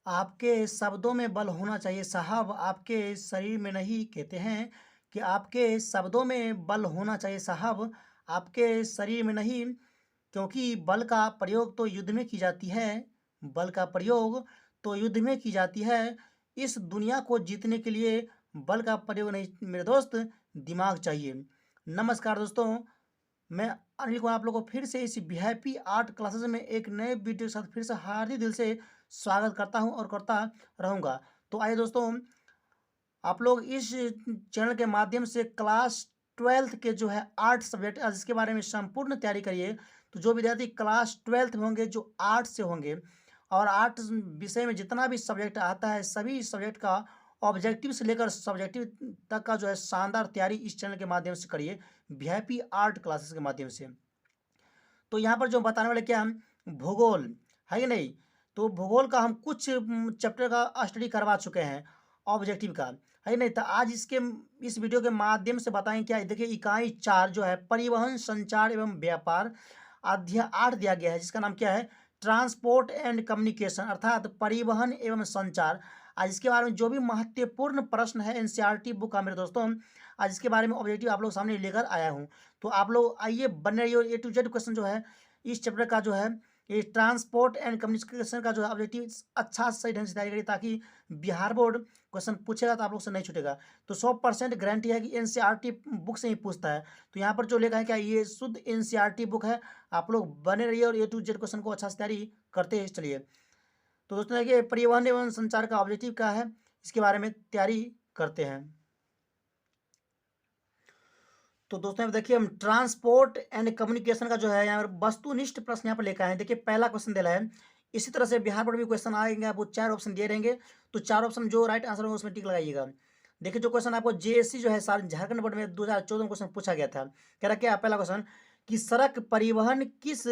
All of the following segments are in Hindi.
आपके शब्दों में बल होना चाहिए साहब, आपके शरीर में नहीं। कहते हैं कि आपके शब्दों में बल होना चाहिए साहब, आपके शरीर में नहीं। क्योंकि बल का प्रयोग तो युद्ध में की जाती है, बल का प्रयोग तो युद्ध में की जाती है। इस दुनिया को जीतने के लिए बल का प्रयोग नहीं मेरे दोस्त, दिमाग चाहिए। नमस्कार दोस्तों, मैं अनिल कुमार आप लोगों को फिर से इस वीआईपी आर्ट क्लासेस में एक नए वीडियो के साथ फिर से हार्दिक दिल से स्वागत करता हूं और करता रहूंगा। तो आइए दोस्तों, आप लोग इस चैनल के माध्यम से क्लास 12th के जो है आर्ट सब्जेक्ट जिसके बारे में संपूर्ण तैयारी करिए। तो जो विद्यार्थी क्लास 12th में होंगे, जो आर्ट से होंगे, और आर्ट विषय में जितना भी सब्जेक्ट आता है सभी सब्जेक्ट का ऑब्जेक्टिव से लेकर सब्जेक्टिव तक का जो है शानदार तैयारी इस चैनल के माध्यम से करिए, वीआईपी आर्ट क्लासेस के माध्यम से। तो यहाँ पर जो बताने वाले क्या हम भूगोल है कि नहीं। तो भूगोल का हम कुछ चैप्टर का स्टडी करवा चुके हैं ऑब्जेक्टिव का, है कि नहीं। तो आज इस वीडियो के माध्यम से बताएं क्या। देखिए इकाई 4 जो है परिवहन संचार एवं व्यापार, अध्याय 8 दिया गया है, जिसका नाम क्या है ट्रांसपोर्ट एंड कम्युनिकेशन, अर्थात परिवहन एवं संचार। आज इसके बारे में जो भी महत्वपूर्ण प्रश्न है एनसीईआरटी बुक का मेरे दोस्तों, आज इसके बारे में ऑब्जेक्टिव आप लोग सामने लेकर आया हूँ। तो आप लोग आइए बने रहिए। ए टू जेड क्वेश्चन जो है इस चैप्टर का जो है ये ट्रांसपोर्ट एंड कम्युनिकेशन का जो है ऑब्जेक्टिव अच्छा सही ढंग से तैयारी करिए, ताकि बिहार बोर्ड क्वेश्चन पूछेगा तो आप लोग से नहीं छूटेगा। तो 100% गारंटी है कि एनसीईआरटी बुक से ही पूछता है। तो यहाँ पर जो लिखा है क्या, ये शुद्ध एनसीईआरटी बुक है। आप लोग बने रहिए और ए टू जेड क्वेश्चन को अच्छा से तैयारी करते हैं। चलिए तो दोस्तों देखिए परिवहन एवं संचार का ऑब्जेक्टिव क्या है, इसके बारे में तैयारी करते हैं। तो दोस्तों यहाँ पे देखिए हम ट्रांसपोर्ट एंड कम्युनिकेशन का जो है यहाँ पर वस्तुनिष्ठ प्रश्न यहाँ पर लेकर आए हैं। देखिए पहला क्वेश्चन दे रहा है, इसी तरह से बिहार बोर्ड भी क्वेश्चन आएंगे, आपको 4 ऑप्शन दिए रहेंगे। तो 4 ऑप्शन जो राइट आंसर होगा उसमें टिक लगाइएगा। देखिए जो क्वेश्चन आपको जेएससी जो है झारखंड बोर्ड में 2014 में क्वेश्चन पूछा गया था, कह रहा क्या पहला क्वेश्चन कि सड़क परिवहन किस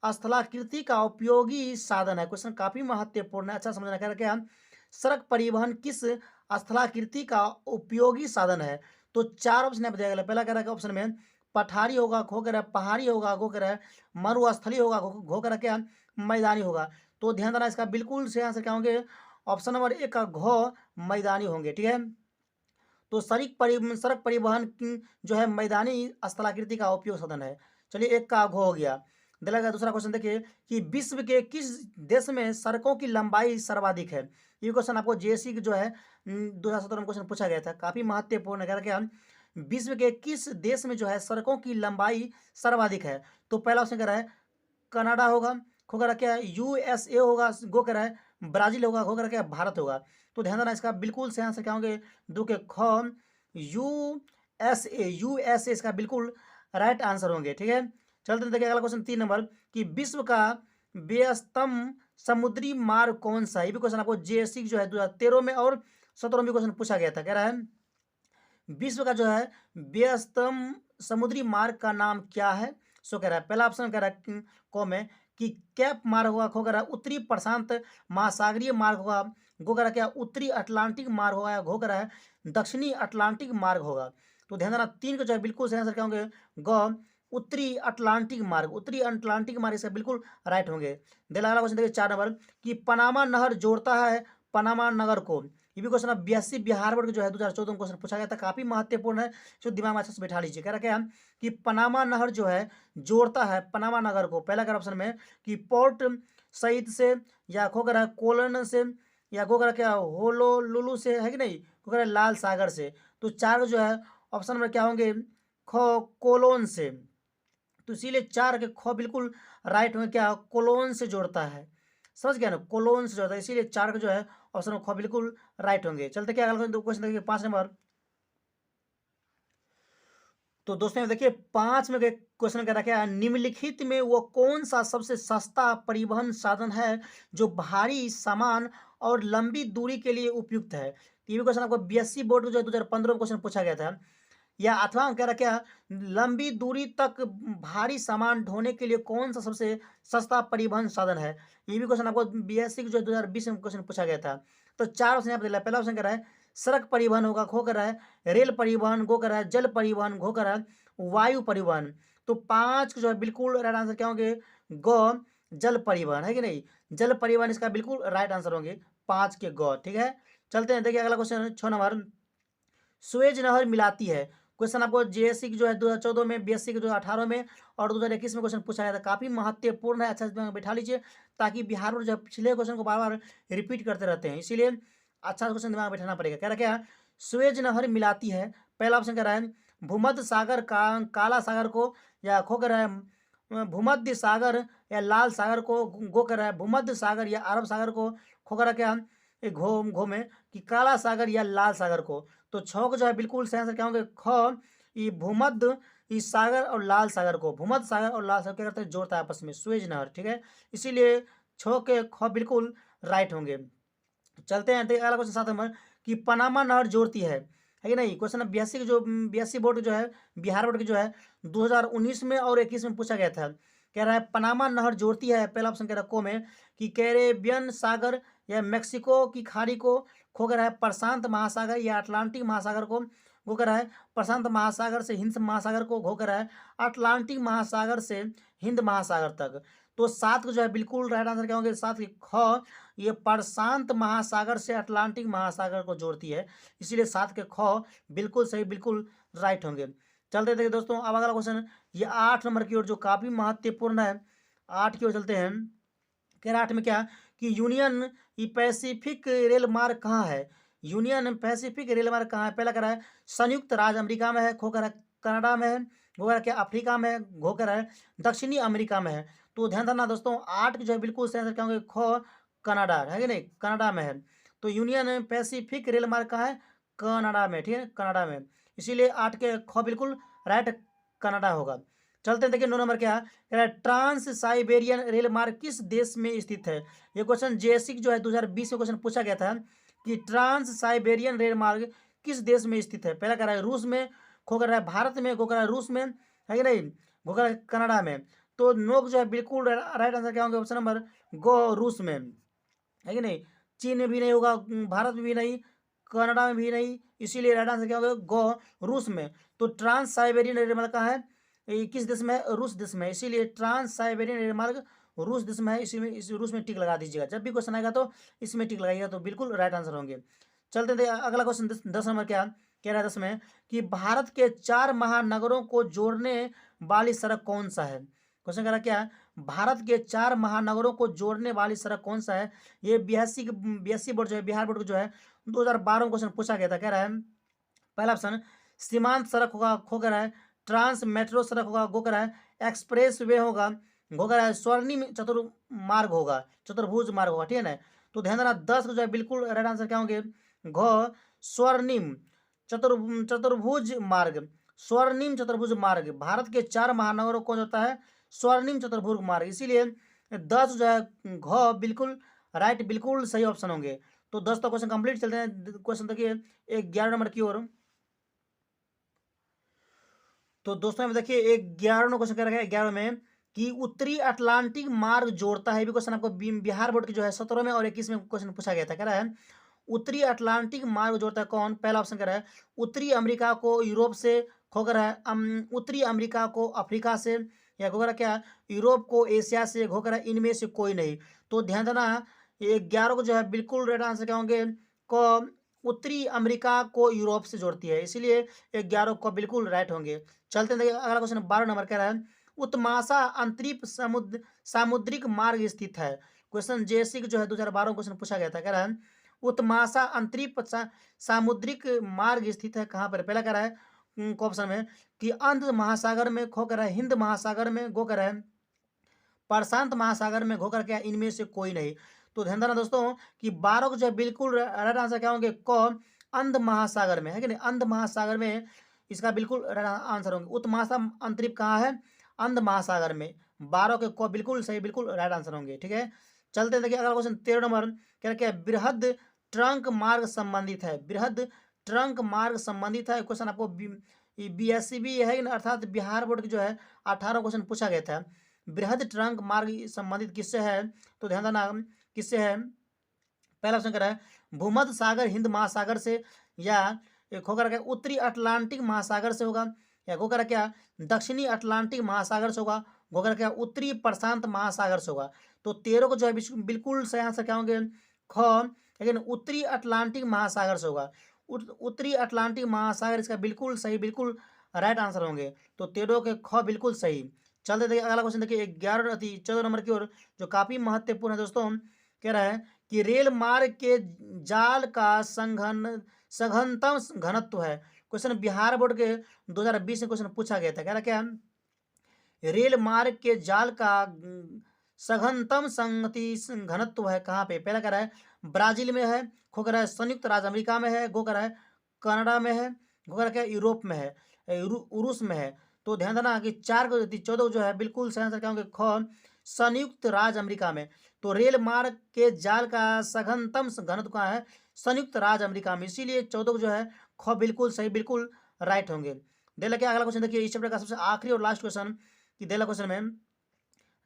स्थलाकृति का उपयोगी साधन है। क्वेश्चन काफी महत्वपूर्ण है, अच्छा समझना। कह रहा क्या सड़क परिवहन किस स्थलाकृति का उपयोगी साधन है। तो 4 ऑप्शन यहाँ पे दिया गया। पहला कह रहा है ऑप्शन में पठारी होगा, घो कह रहा है पहाड़ी होगा, घो कह रहा है मरुस्थली होगा, घो कह रहा है क्या मैदानी होगा। तो ध्यान देना, इसका बिल्कुल सही आंसर क्या होंगे, ऑप्शन नंबर 1 का घो मैदानी होंगे। ठीक है, तो सड़क परिवहन जो है मैदानी स्थलाकृति का उपयोग साधन है। चलिए एक का घो हो गया। दिला दूसरा क्वेश्चन देखिए कि विश्व के किस देश में सड़कों की लंबाई सर्वाधिक है। ये क्वेश्चन आपको जेएससी जो है 2017 में क्वेश्चन पूछा गया था, काफी महत्वपूर्ण है। क्या विश्व के किस देश में जो है सड़कों की लंबाई सर्वाधिक है। तो पहला ऑप्शन कह रहा है कनाडा होगा, खो कह रहा क्या यूएसए होगा, गो कह रहा है ब्राजील होगा, खो कह रहा क्या भारत होगा। तो ध्यान देना, इसका बिल्कुल सही आंसर क्या होंगे, दो के ख यूएसए इसका बिल्कुल राइट आंसर होंगे। ठीक है, चलते देखिए अगला क्वेश्चन 3 नंबर कि विश्व का व्यस्तम समुद्री मार्ग कौन सा है। ये भी क्वेश्चन आपको जेएससी जो है 2013 में और 17 में क्वेश्चन पूछा गया था। कह रहा है विश्व का जो है व्यस्तम समुद्री मार्ग का नाम क्या है। सो कह रहा है पहला ऑप्शन कह रहा है को में कि कैप मार्ग होगा, खो कह रहा है उत्तरी प्रशांत महासागरीय मार्ग होगा, गो कह रहा है क्या उत्तरी अटलांटिक मार्ग होगा, घो कह रहा है दक्षिणी अटलांटिक मार्ग होगा। तो ध्यान देना 3 को जो है बिल्कुल सही आंसर क्या होंगे, ग उत्तरी अटलांटिक मार्ग, उत्तरी अटलांटिक मार्ग इसका बिल्कुल राइट होंगे। अगला क्वेश्चन देखिए 4 नंबर कि पनामा नहर जोड़ता है पनामा नगर को। ये भी क्वेश्चन अब 82 बिहार बोर्ड जो है 2014 में क्वेश्चन पूछा गया था, काफी महत्वपूर्ण है, जो दिमाग में अच्छे से बैठा लीजिए। कह रहा क्या कि पनामा नहर जो है जोड़ता है पनामा नगर को। पहला कर ऑप्शन में कि पोर्ट सईद से, या खो कर कोलन से, या खो कर क्या होलोलुलु से, है कि नहीं, खो कर लाल सागर से। तो 4 जो है ऑप्शन में क्या होंगे, खो कोलोन से। तो इसीलिए 4 के ख बिल्कुल राइट होंगे, क्या कोलोन से जोड़ता है, समझ गया ना, कोलोन से जोड़ता है, इसीलिए 4 का जो है ऑप्शन ख बिल्कुल राइट होंगे। चलते क्या अगला क्वेश्चन देखिए 5 नंबर। तो दोस्तों देखिए 5 में क्वेश्चन कह रखा है निम्नलिखित में वो कौन सा सबसे सस्ता परिवहन साधन है जो भारी सामान और लंबी दूरी के लिए उपयुक्त है। तो ये भी क्वेश्चन आपको बीएससी बोर्ड जो 2015 में क्वेश्चन पूछा गया था, या अथवा कह रहा क्या लंबी दूरी तक भारी सामान ढोने के लिए कौन सा सबसे सस्ता परिवहन साधन है। ये भी क्वेश्चन आपको बीएससी जो 2020 में क्वेश्चन पूछा गया था। तो 4 ऑप्शन यहाँ पे पहला ऑप्शन कह रहा है सड़क परिवहन होगा, खो कर रहा है रेल परिवहन, गो कर रहा है जल परिवहन, घो कर रहा है वायु परिवहन। तो 5 जो है बिल्कुल राइट आंसर क्या होंगे, ग जल परिवहन, है कि नहीं। जल परिवहन इसका बिल्कुल राइट आंसर होंगे 5 के ग, ठीक है। चलते हैं, देखिए अगला क्वेश्चन 6 नंबर, सुएज नहर मिलाती है। क्वेश्चन आपको जेएससी की जो है 2014 में, बीएससी की जो 18 में और 2021 में क्वेश्चन पूछा गया था, काफी महत्वपूर्ण है, अच्छा से दिमाग में बैठा लीजिए, ताकि बिहार में जो है पिछले क्वेश्चन को बार बार रिपीट करते रहते हैं, इसीलिए अच्छा क्वेश्चन दिमाग में बैठाना पड़ेगा। कह रहा क्या, सुएज नहर मिलाती है, पहला ऑप्शन कह रहा है भूमध्य सागर का काला सागर को, या खो कर रहा है भूमध्य सागर या लाल सागर को, गो कर रहा है भूमध्य सागर या अरब सागर को, खो कर रहा क्या ये घो में कि काला सागर या लाल सागर को। तो छः को जो है बिल्कुल सही आंसर क्या होंगे, ख, ये भूमध्य इस सागर और लाल सागर को, भूमध्य सागर और लाल सागर क्या करते हैं, जोड़ता है आपस में, सुएज नहर, ठीक है। इसीलिए छः के ख बिल्कुल राइट होंगे। चलते हैं, देखिए अगला क्वेश्चन 7 नंबर, कि पनामा नहर जोड़ती है कि नहीं। क्वेश्चन बीएससी की जो बीएससी बोर्ड जो है, बिहार बोर्ड की जो है 2019 में और 21 में पूछा गया था। कह रहा है पनामा नहर जोड़ती है, पहला ऑप्शन कह रहा है को में कि कैरेबियन सागर या मेक्सिको की खाड़ी को, खो कर है प्रशांत महासागर या अटलांटिक महासागर को, वो कर रहा है प्रशांत महासागर से हिंद महासागर को, घो कर रहा है अटलांटिक महासागर से हिंद महासागर तक। तो 7 को जो है बिल्कुल राइट आंसर क्या होंगे, 7 की ख, ये प्रशांत महासागर से अटलांटिक महासागर को जोड़ती है, इसीलिए 7 के ख बिल्कुल सही, बिल्कुल राइट होंगे। चलते देखिए दोस्तों, अब अगला क्वेश्चन ये 8 नंबर की ओर जो काफी महत्वपूर्ण है, 8 की ओर चलते हैं। कह रहा 8 में क्या कि यूनियन पैसिफिक रेल मार्ग कहाँ है, यूनियन पैसिफिक रेल मार्ग कहाँ है, पहला कह रहा है संयुक्त राज्य अमेरिका में है, खो कर है कनाडा में है, घो कर क्या अफ्रीका में है, घो कर है दक्षिणी अमेरिका में है। तो ध्यान देना दोस्तों, 8 जो है बिल्कुल सही आंसर क्या होंगे, ख, कनाडा है कि नहीं, कनाडा में है। तो यूनियन पैसिफिक रेल मार्ग कहाँ है, कनाडा में, ठीक है, कनाडा में, इसीलिए 8 के ख बिल्कुल राइट कनाडा होगा। चलते हैं, देखिए 9 नंबर क्या है, ट्रांस साइबेरियन रेल मार्ग किस देश में स्थित है। ये क्वेश्चन जेएससी जो है 2020 में क्वेश्चन पूछा गया था कि ट्रांस साइबेरियन रेल मार्ग किस देश में स्थित है, पहला कह रहा है रूस में, खो कर रहा है भारत में, गो कर रहा है रूस में, है कि नहीं, गो कर रहा है कनाडा में। तो नोक जो है बिल्कुल राइट आंसर क्या होंगे, ऑप्शन नंबर गो, रूस में, है कि नहीं। चीन में भी नहीं होगा, भारत में भी नहीं, कनाडा में भी नहीं, इसीलिए राइट आंसर क्या होगा, गो, रूस में। तो ट्रांस साइबेरियन रेल मार्ग कहाँ है, ये किस देश में है, रूस देश में, इसीलिए ट्रांस साइबेरियन रेल मार्ग रूस देश में है, इसी में इस रूस में टिक लगा दीजिएगा, जब भी क्वेश्चन आएगा तो इसमें टिक लगाइएगा, तो बिल्कुल राइट आंसर होंगे। चलते थे अगला क्वेश्चन 10 नंबर क्या कह रहा है, 10 में कि भारत के 4 महानगरों को जोड़ने वाली सड़क कौन सा है। क्वेश्चन कह रहा क्या है, भारत के 4 महानगरों को जोड़ने वाली सड़क कौन सा है। ये बीएससी बोर्ड जो है, बिहार बोर्ड जो है 2012 में क्वेश्चन पूछा गया था। कह रहा है पहला ऑप्शन सीमांत सड़क होगा, खो कर है ट्रांस मेट्रो सड़क होगा, गो कर है एक्सप्रेस वे होगा, गो कर है स्वर्णिम चतुर्मार्ग होगा, चतुर्भुज मार्ग होगा, ठीक है ना। तो ध्यान देना 10 को जो है बिल्कुल राइट आंसर क्या होंगे, घ, स्वर्णिम चतुर्भुज मार्ग, स्वर्णिम चतुर्भुज मार्ग भारत के 4 महानगरों को जोड़ता है, स्वर्णिम चतुर्भुज मार्ग, इसीलिए 10 जो है घ बिल्कुल राइट, बिल्कुल सही ऑप्शन होंगे। तो 10 तो क्वेश्चन कंप्लीट। चलते हैं क्वेश्चन देखिए 11 नंबर की ओर। तो दोस्तों देखिए 11 क्वेश्चन क्या रखा है, 11 में कि उत्तरी अटलांटिक मार्ग जोड़ता है, भी क्वेश्चन आपको बिहार बोर्ड की जो है 17 में और 21 में क्वेश्चन पूछा गया था। कह रहा है उत्तरी अटलांटिक मार्ग जोड़ता है कौन, पहला ऑप्शन कह रहा है उत्तरी अमेरिका को यूरोप से, खो कर है उत्तरी अमेरिका को अफ्रीका से, या खो कर क्या यूरोप को एशिया से, खो कर है इनमें से कोई नहीं। तो ध्यान देना ये 11 को जो है बिल्कुल राइट आंसर क्या होंगे, को उत्तरी अमेरिका को यूरोप से जोड़ती है, इसीलिए 11 को बिल्कुल राइट होंगे। चलते हैं, देखिए अगला क्वेश्चन 12 नंबर कह रहा है उत्तमाशा अंतरिक्ष सामुद्रिक मार्ग स्थित है। क्वेश्चन जेएससी जो है 2012 क्वेश्चन पूछा गया था। कह रहा है उत्तमाशा अंतरिक्ष सामुद्रिक मार्ग स्थित है कहाँ पर, पहला कह रहा है ऑप्शन में कि अंध महासागर में, खो कर है हिंद महासागर में, गो कर है प्रशांत महासागर में, घोकर क्या इनमें से कोई नहीं। तो ध्यान देना दोस्तों कि 12 को जो है बिल्कुल राइट आंसर क्या होंगे, क, अंध महासागर में, है कि नहीं, अंध महासागर में इसका बिल्कुल राइट आंसर होंगे। उत्तमाशा अंतरिक्ष कहाँ है, अंध महासागर में, 12 के क बिल्कुल सही, बिल्कुल राइट आंसर होंगे, ठीक है। चलते देखिए अगला क्वेश्चन 13 नंबर क्या क्या बृहद ट्रंक मार्ग संबंधित है, बृहद ट्रंक मार्ग संबंधित है। क्वेश्चन आपको बीएससी भी है, अर्थात बिहार बोर्ड की जो है 18 क्वेश्चन पूछा गया था। बृहद ट्रंक मार्ग संबंधित किससे है, तो ध्यान देना किससे है, पहला ऑप्शन कर रहा है भूमध्य सागर हिंद महासागर से, या एक होकर क्या उत्तरी अटलांटिक महासागर से होगा, या होकर क्या दक्षिणी अटलांटिक महासागर से होगा, गो करके उत्तरी प्रशांत महासागर से होगा। तो 13 को जो है बिल्कुल सही आंसर क्या होंगे? ख। लेकिन उत्तरी अटलांटिक महासागर से होगा। उत्तरी अटलांटिक महासागर इसका बिल्कुल सही, बिल्कुल राइट आंसर होंगे। तो 13 के ख बिल्कुल सही। चलते देखिए अगला क्वेश्चन, देखिए 14 नंबर की ओर, जो काफी महत्वपूर्ण है दोस्तों। कह रहा है कि रेल मार्ग के जाल का सघनतम घनत्व है। क्वेश्चन बिहार बोर्ड के 2020 में क्वेश्चन पूछा गया था। कह रहा क्या? रेल मार्ग के जाल का सघनतम संगति घनत्व है कहाँ पे? पहला कह रहा है ब्राजील में है, खो कह रहा है संयुक्त राज्य अमेरिका में है, गो कह रहा है कनाडा में है, गो कह रहा है यूरोप में है, रूस में है। तो ध्यान देना कि 4 को 14 जो है बिल्कुल सही आंसर क्या होंगे? ख, संयुक्त राज्य अमेरिका में। तो रेल मार्ग के जाल का सघनतम घनत्व कहाँ है? संयुक्त राज्य अमेरिका में। इसीलिए 14 को जो है ख बिल्कुल सही, बिल्कुल राइट होंगे। दे लगे अगला क्वेश्चन, देखिए इस चैप्टर का सबसे आखिरी और लास्ट क्वेश्चन कि देला क्वेश्चन में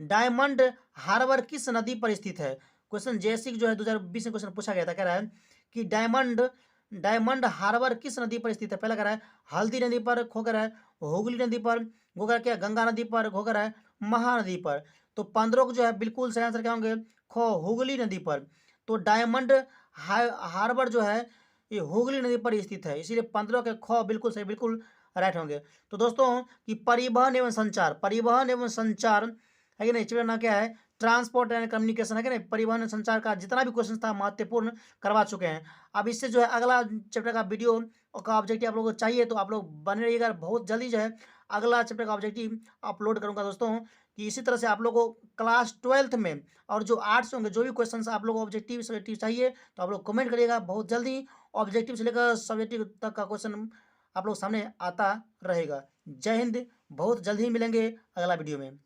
डायमंड हार्बर किस नदी पर स्थित है? क्वेश्चन जैसी जो है 2020 में क्वेश्चन पूछा गया था। कह रहा है कि डायमंड हार्बर किस नदी पर स्थित है? पहला कह रहा है हल्दी नदी पर, खो कर है हुगली नदी पर, गो कर क्या गंगा नदी पर, घो कर है महानदी पर। तो 15 को जो है बिल्कुल सही आंसर क्या होंगे? खो, हुगली नदी पर। तो डायमंड हार्बर जो है ये हुगली नदी पर स्थित है, इसीलिए 15 के ख बिल्कुल सही, बिल्कुल राइट होंगे। तो दोस्तों कि परिवहन एवं संचार है कि नहीं, चैप्टर ना क्या है? ट्रांसपोर्ट एंड कम्युनिकेशन है कि नहीं, परिवहन और संचार का जितना भी क्वेश्चन था महत्वपूर्ण करवा चुके हैं। अब इससे जो है अगला चैप्टर का वीडियो का ऑब्जेक्टिव आप लोगों को चाहिए तो आप लोग बने रहिएगा। बहुत जल्दी जो है अगला चैप्टर का ऑब्जेक्टिव अपलोड करूंगा दोस्तों। कि इसी तरह से आप लोगों को क्लास 12th में और जो आर्ट्स होंगे जो भी क्वेश्चन आप लोगों को ऑब्जेक्टिव सब्जेक्टिव चाहिए तो आप लोग कमेंट करिएगा। बहुत जल्दी ऑब्जेक्टिव से लेकर सब्जेक्टिव तक का क्वेश्चन आप लोग सामने आता रहेगा। जय हिंद। बहुत जल्द ही मिलेंगे अगला वीडियो में।